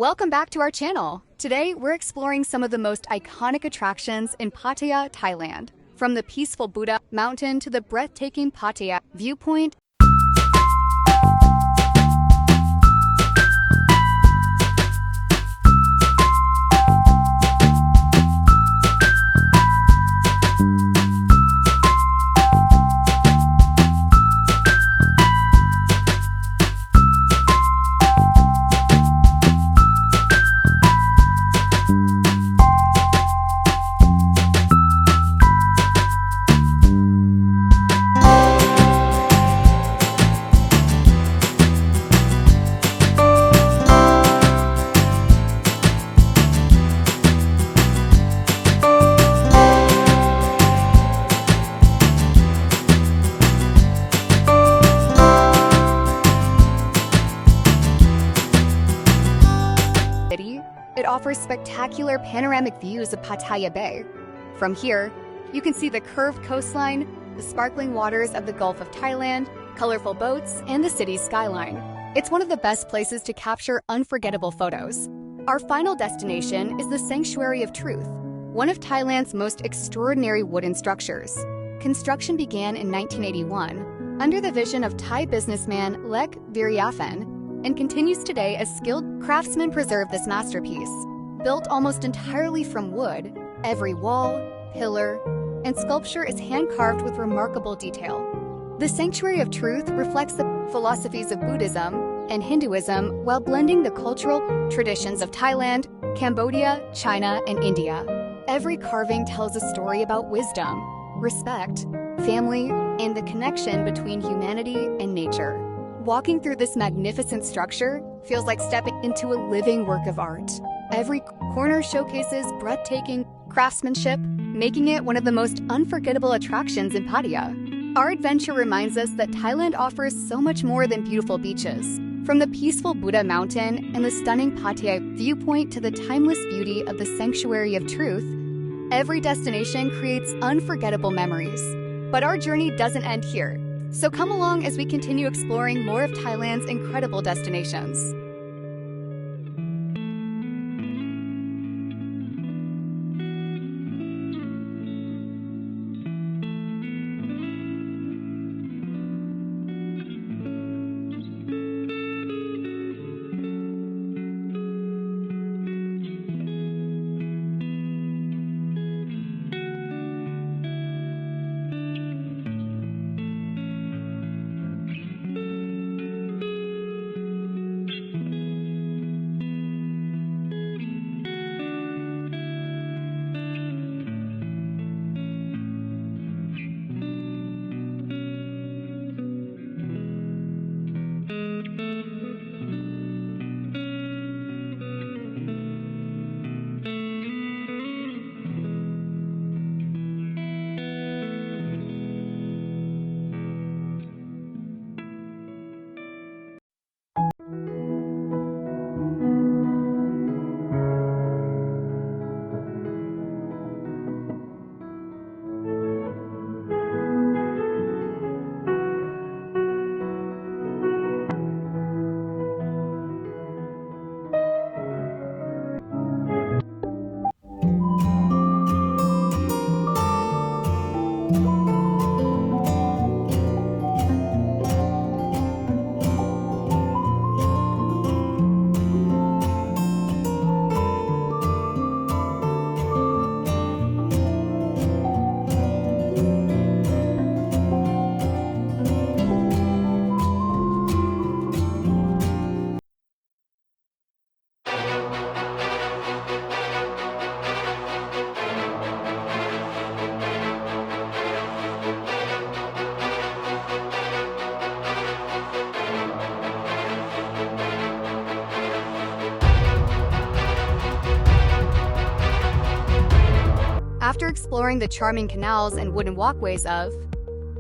Welcome back to our channel. Today, we're exploring some of the most iconic attractions in Pattaya, Thailand. From the peaceful Buddha mountain to the breathtaking Pattaya viewpoint. It offers spectacular panoramic views of Pattaya Bay. From here, you can see the curved coastline, the sparkling waters of the Gulf of Thailand, colorful boats, and the city's skyline. It's one of the best places to capture unforgettable photos. Our final destination is the Sanctuary of Truth, one of Thailand's most extraordinary wooden structures. Construction began in 1981 under the vision of Thai businessman Lek Viriafen, and continues today as skilled craftsmen preserve this masterpiece. Built almost entirely from wood, every wall, pillar, and sculpture is hand-carved with remarkable detail. The Sanctuary of Truth reflects the philosophies of Buddhism and Hinduism while blending the cultural traditions of Thailand, Cambodia, China, and India. Every carving tells a story about wisdom, respect, family, and the connection between humanity and nature. Walking through this magnificent structure feels like stepping into a living work of art. Every corner showcases breathtaking craftsmanship, making it one of the most unforgettable attractions in Pattaya. Our adventure reminds us that Thailand offers so much more than beautiful beaches. From the peaceful Buddha mountain and the stunning Pattaya viewpoint to the timeless beauty of the Sanctuary of Truth, every destination creates unforgettable memories. But our journey doesn't end here. So come along as we continue exploring more of Thailand's incredible destinations. After exploring the charming canals and wooden walkways of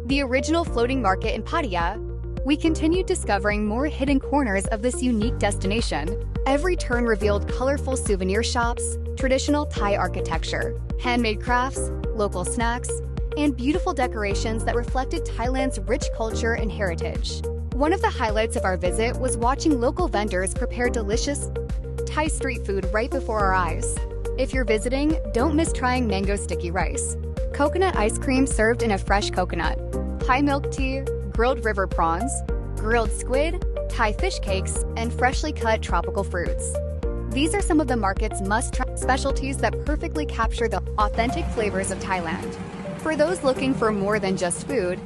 the original floating market in Pattaya, we continued discovering more hidden corners of this unique destination. Every turn revealed colorful souvenir shops, traditional Thai architecture, handmade crafts, local snacks, and beautiful decorations that reflected Thailand's rich culture and heritage. One of the highlights of our visit was watching local vendors prepare delicious Thai street food right before our eyes. If you're visiting, don't miss trying mango sticky rice, coconut ice cream served in a fresh coconut, Thai milk tea, grilled river prawns, grilled squid, Thai fish cakes, and freshly cut tropical fruits. These are some of the market's must-try specialties that perfectly capture the authentic flavors of Thailand. For those looking for more than just food,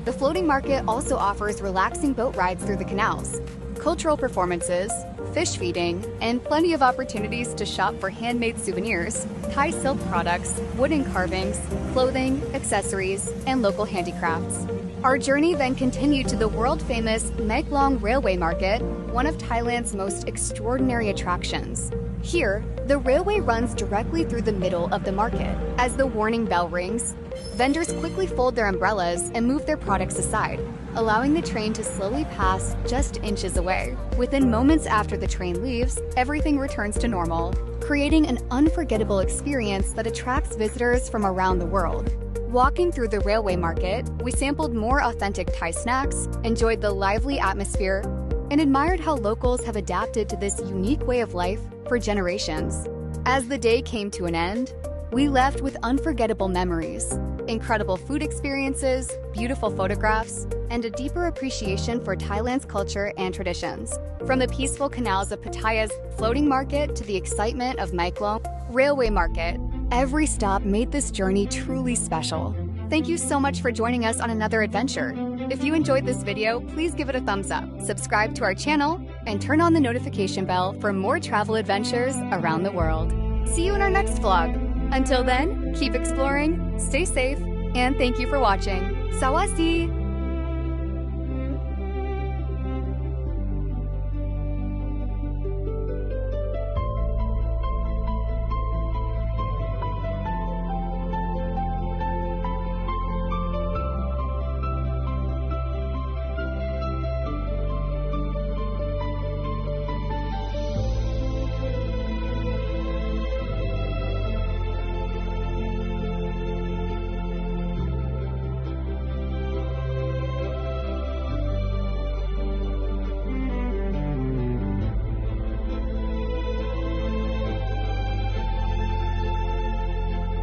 the floating market also offers relaxing boat rides through the canals, cultural performances, fish feeding, and plenty of opportunities to shop for handmade souvenirs, Thai silk products, wooden carvings, clothing, accessories, and local handicrafts. Our journey then continued to the world-famous Maeklong Railway Market, one of Thailand's most extraordinary attractions. Here, the railway runs directly through the middle of the market. As the warning bell rings, vendors quickly fold their umbrellas and move their products aside, allowing the train to slowly pass just inches away. Within moments after the train leaves, everything returns to normal, creating an unforgettable experience that attracts visitors from around the world. Walking through the railway market, we sampled more authentic Thai snacks, enjoyed the lively atmosphere, and admired how locals have adapted to this unique way of life for generations. As the day came to an end, we left with unforgettable memories, incredible food experiences, beautiful photographs, and a deeper appreciation for Thailand's culture and traditions. From the peaceful canals of Pattaya's floating market to the excitement of Maeklong Railway Market, every stop made this journey truly special. Thank you so much for joining us on another adventure. If you enjoyed this video, please give it a thumbs up, subscribe to our channel, and turn on the notification bell for more travel adventures around the world. See you in our next vlog. Until then, keep exploring, stay safe, and thank you for watching. Sawasdee!